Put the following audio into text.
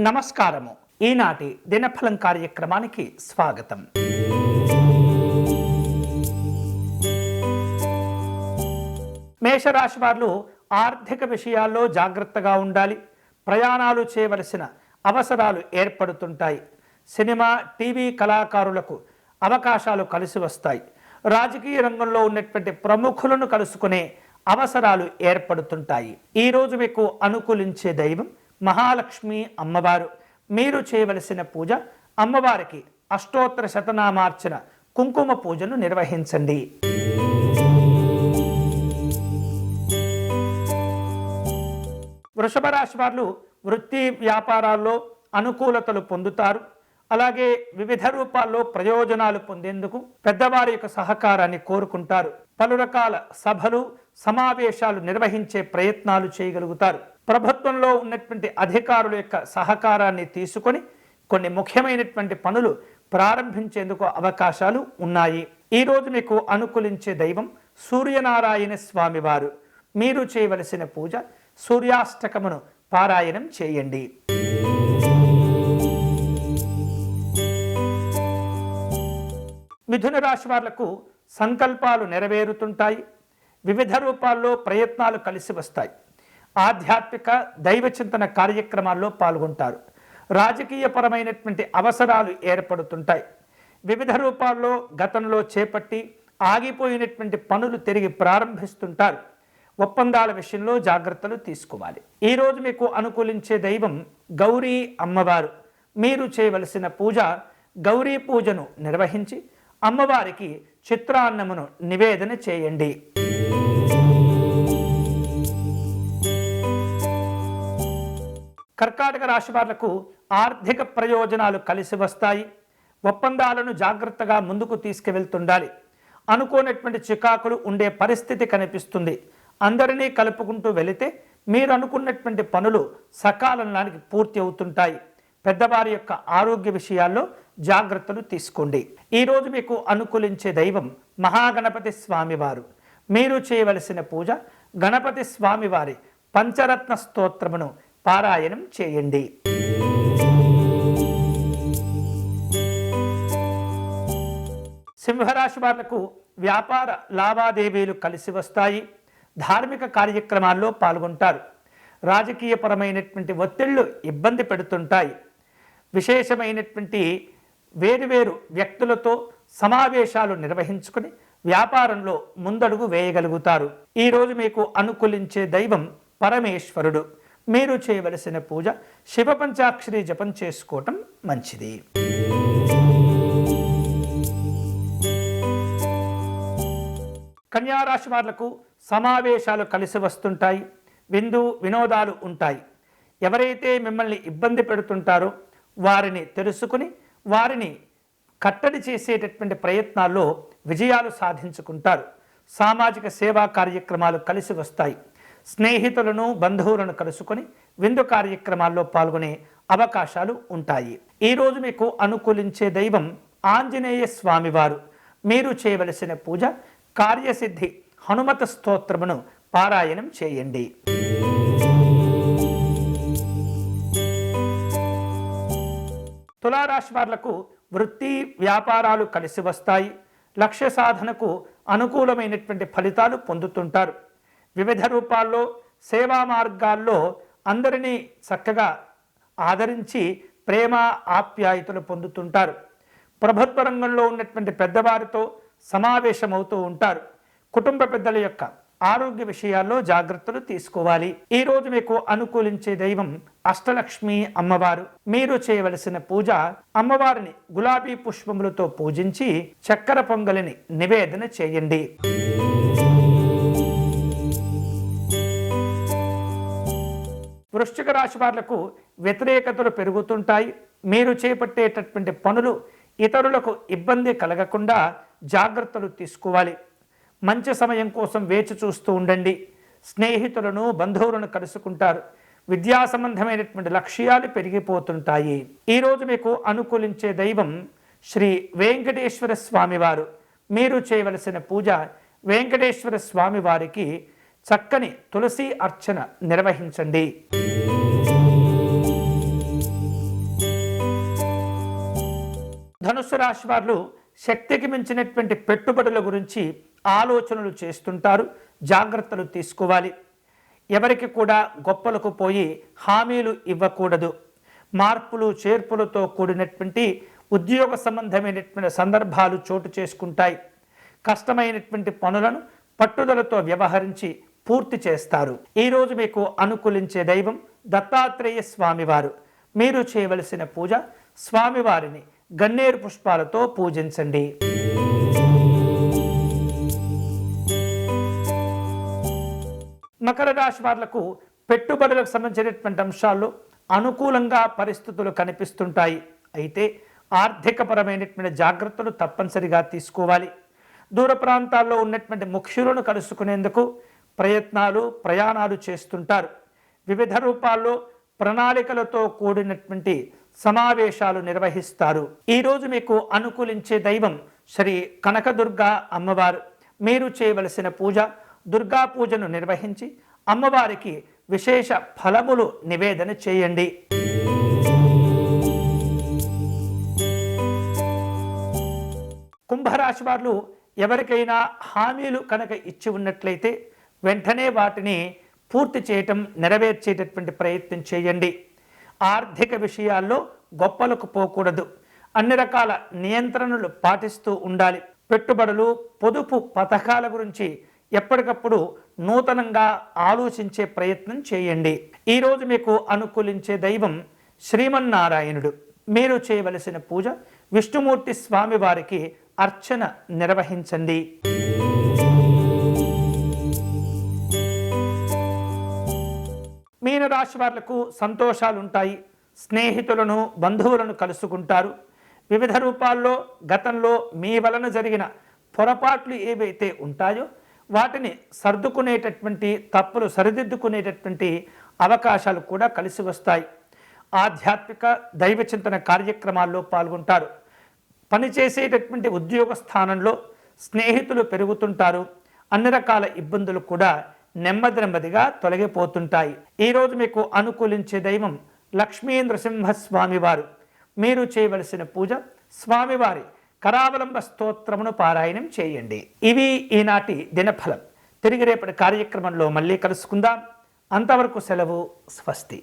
నమస్కారము. ఈనాటి దినఫలం కార్యక్రమానికి స్వాగతం. మేషరాశి వారు ఆర్థిక విషయాల్లో జాగ్రత్తగా ఉండాలి. ప్రయాణాలు చేయవలసిన అవసరాలు ఏర్పడుతుంటాయి. సినిమా, టీవీ కళాకారులకు అవకాశాలు కలిసి వస్తాయి. రాజకీయ రంగంలో ఉన్నటువంటి ప్రముఖులను కలుసుకునే అవసరాలు ఏర్పడుతుంటాయి. ఈరోజు మీకు అనుకూలించే దైవం మహాలక్ష్మి అమ్మవారు. మీరు చేయవలసిన పూజ అమ్మవారికి అష్టోత్తర శతనామార్చన కుంకుమ పూజను నిర్వహించండి. వృషభ రాశి వారు వృత్తి వ్యాపారాల్లో అనుకూలతలు పొందుతారు. అలాగే వివిధ రూపాల్లో ప్రయోజనాలు పొందేందుకు పెద్దవారి యొక్క సహకారాన్ని కోరుకుంటారు. పలు రకాల సభలు, సమావేశాలు నిర్వహించే ప్రయత్నాలు చేయగలుగుతారు. ప్రభుత్వంలో ఉన్నటువంటి అధికారుల యొక్క సహకారాన్ని తీసుకొని కొన్ని ముఖ్యమైనటువంటి పనులు ప్రారంభించేందుకు అవకాశాలు ఉన్నాయి. ఈరోజు మీకు అనుకూలించే దైవం సూర్యనారాయణ స్వామివారు. మీరు చేయవలసిన పూజ సూర్యాష్టకమును పారాయణం చేయండి. మిథున రాశి వాళ్లకు సంకల్పాలు నెరవేరుతుంటాయి. వివిధ రూపాల్లో ప్రయత్నాలు కలిసి వస్తాయి. ఆధ్యాత్మిక దైవ చింతన కార్యక్రమాల్లో పాల్గొంటారు. రాజకీయపరమైనటువంటి అవసరాలు ఏర్పడుతుంటాయి. వివిధ రూపాల్లో గతంలో చేపట్టి ఆగిపోయినటువంటి పనులు తిరిగి ప్రారంభిస్తుంటారు. ఒప్పందాల విషయంలో జాగ్రత్తలు తీసుకోవాలి. ఈరోజు మీకు అనుకూలించే దైవం గౌరీ అమ్మవారు. మీరు చేయవలసిన పూజ గౌరీ పూజను నిర్వహించి అమ్మవారికి చిత్రాన్నమును నివేదన చేయండి. కర్కాటక రాశి వాళ్లకు ఆర్థిక ప్రయోజనాలు కలిసి వస్తాయి. ఒప్పందాలను జాగ్రత్తగా ముందుకు తీసుకువెళ్తుండాలి. అనుకోనటువంటి చికాకులు ఉండే పరిస్థితి కనిపిస్తుంది. అందరినీ కలుపుకుంటూ వెళితే మీరు అనుకున్నటువంటి పనులు సకాలంలోనికి పూర్తి అవుతుంటాయి. పెద్దవారి యొక్క ఆరోగ్య విషయాల్లో జాగ్రత్తలు తీసుకోండి. ఈరోజు మీకు అనుకూలించే దైవం మహాగణపతి స్వామివారు. మీరు చేయవలసిన పూజ గణపతి స్వామివారి పంచరత్న స్తోత్రమును పారాయణం చేయండి. సింహరాశి వాళ్లకు వ్యాపార లావాదేవీలు కలిసి వస్తాయి. ధార్మిక కార్యక్రమాల్లో పాల్గొంటారు. రాజకీయపరమైనటువంటి ఒత్తిళ్లు ఇబ్బంది పెడుతుంటాయి. విశేషమైనటువంటి వేరువేరు వ్యక్తులతో సమావేశాలు నిర్వహించుకుని వ్యాపారంలో ముందడుగు వేయగలుగుతారు. ఈరోజు మీకు అనుకూలించే దైవం పరమేశ్వరుడు. మీరు చేయవలసిన పూజ శివ పంచాక్షరి జపం చేసుకోవటం మంచిది. కన్యారాశి వాళ్లకు సమావేశాలు కలిసి వస్తుంటాయి. విందు వినోదాలు ఉంటాయి. ఎవరైతే మిమ్మల్ని ఇబ్బంది పెడుతుంటారో వారిని తెలుసుకుని వారిని కట్టడి చేసేటటువంటి ప్రయత్నాల్లో విజయాలు సాధించుకుంటారు. సామాజిక సేవా కార్యక్రమాలు కలిసి వస్తాయి. స్నేహితులను, బంధువులను కలుసుకొని విందు కార్యక్రమాల్లో పాల్గొనే అవకాశాలు ఉంటాయి. ఈరోజు మీకు అనుకూలించే దైవం ఆంజనేయ స్వామివారు. మీరు చేయవలసిన పూజ కార్యసిద్ధి హనుమత స్తోత్రమును పారాయణం చేయండి. తులారాశి వాళ్లకు వృత్తి వ్యాపారాలు కలిసి వస్తాయి. లక్ష్య సాధనకు అనుకూలమైనటువంటి ఫలితాలు పొందుతుంటారు. వివిధ రూపాల్లో సేవా మార్గాల్లో అందరినీ చక్కగా ఆదరించి ప్రేమ ఆప్యాయతలు పొందుతుంటారు. ప్రభుత్వ రంగంలో ఉన్నటువంటి పెద్దవారితో సమావేశమవుతూ ఉంటారు. కుటుంబ పెద్దల యొక్క ఆరోగ్య విషయాల్లో జాగ్రత్తలు తీసుకోవాలి. ఈరోజు మీకు అనుకూలించే దైవం అష్టలక్ష్మి అమ్మవారు. మీరు చేయవలసిన పూజ అమ్మవారిని గులాబీ పుష్పములతో పూజించి చక్కెర పొంగలిని నివేదన చేయండి. వృశ్చిక రాశి వాళ్లకు వ్యతిరేకతలు పెరుగుతుంటాయి. మీరు చేపట్టేటటువంటి పనులు ఇతరులకు ఇబ్బంది కలగకుండా జాగ్రత్తలు తీసుకోవాలి. మంచి సమయం కోసం వేచి చూస్తూ ఉండండి. స్నేహితులను, బంధువులను కలుసుకుంటారు. విద్యా సంబంధమైనటువంటి లక్ష్యాలు పెరిగిపోతుంటాయి. ఈరోజు మీకు అనుకూలించే దైవం శ్రీ వెంకటేశ్వర స్వామివారు. మీరు చేయవలసిన పూజ వెంకటేశ్వర స్వామివారికి చక్కని తులసి అర్చన నిర్వహించండి. ధనుస్సు రాశి వారు శక్తికి మించినటువంటి పెట్టుబడుల గురించి ఆలోచనలు చేస్తుంటారు, జాగ్రత్తలు తీసుకోవాలి. ఎవరికి కూడా గొప్పలకు పోయి హామీలు ఇవ్వకూడదు. మార్పులు చేర్పులతో కూడినటువంటి ఉద్యోగ సంబంధమైనటువంటి సందర్భాలు చోటు చేసుకుంటాయి. కష్టమైనటువంటి పనులను పట్టుదలతో వ్యవహరించి పూర్తి చేస్తారు. ఈరోజు మీకు అనుకూలించే దైవం దత్తాత్రేయ స్వామివారు. మీరు చేయవలసిన పూజ స్వామివారిని గన్నేరు పుష్పాలతో పూజించండి. మకర రాశి వాళ్లకు పెట్టుబడులకు సంబంధించినటువంటి అంశాల్లో అనుకూలంగా పరిస్థితులు కనిపిస్తుంటాయి. అయితే ఆర్థికపరమైనటువంటి జాగ్రత్తలు తప్పనిసరిగా తీసుకోవాలి. దూర ప్రాంతాల్లో ఉన్నటువంటి ముఖ్యులను కలుసుకునేందుకు ప్రయాణాలు చేస్తుంటారు. వివిధ రూపాల్లో ప్రణాళికలతో కూడినటువంటి సమావేశాలు నిర్వహిస్తారు. ఈరోజు మీకు అనుకూలించే దైవం శ్రీ కనకదుర్గ అమ్మవారు. మీరు చేయవలసిన పూజ దుర్గా పూజను నిర్వహించి అమ్మవారికి విశేష ఫలములు నివేదన చేయండి. కుంభరాశి వారు ఎవరికైనా హామీలు కనుక ఇచ్చి ఉన్నట్లయితే వెంటనే వాటిని పూర్తి చేయటం, నెరవేర్చేటటువంటి ప్రయత్నం చేయండి. ఆర్థిక విషయాల్లో గొప్పలకు పోకూడదు. అన్ని రకాల నియంత్రణలు పాటిస్తూ ఉండాలి. పెట్టుబడులు, పొదుపు పథకాల గురించి ఎప్పటికప్పుడు నూతనంగా ఆలోచించే ప్రయత్నం చేయండి. ఈరోజు మీకు అనుకూలించే దైవం శ్రీమన్నారాయణుడు. మీరు చేయవలసిన పూజ విష్ణుమూర్తి స్వామి వారికి అర్చన నిర్వహించండి. మీనరాశి వాళ్లకు సంతోషాలు ఉంటాయి. స్నేహితులను, బంధువులను కలుసుకుంటారు. వివిధ రూపాల్లో గతంలో మీ వలన జరిగిన పొరపాట్లు ఏవైతే ఉంటాయో వాటిని సర్దుకునేటటువంటి, తప్పులు సరిదిద్దుకునేటటువంటి అవకాశాలు కూడా కలిసి వస్తాయి. ఆధ్యాత్మిక దైవ చింతన కార్యక్రమాల్లో పాల్గొంటారు. పనిచేసేటటువంటి ఉద్యోగ స్థానంలో స్నేహితులు పెరుగుతుంటారు. అన్ని రకాల ఇబ్బందులు కూడా నెమ్మదిగా తొలగిపోతుంటాయి. ఈరోజు మీకు అనుకూలించే దైవం లక్ష్మీ నృసింహస్వామి వారు. మీరు చేయవలసిన పూజ స్వామివారి కరావలంబ స్తోత్రమును పారాయణం చేయండి. ఇవి ఈనాటి దినఫలం. తిరిగి రేపటి కార్యక్రమంలో మళ్ళీ కలుసుకుందాం. అంతవరకు సెలవు. స్వస్తి.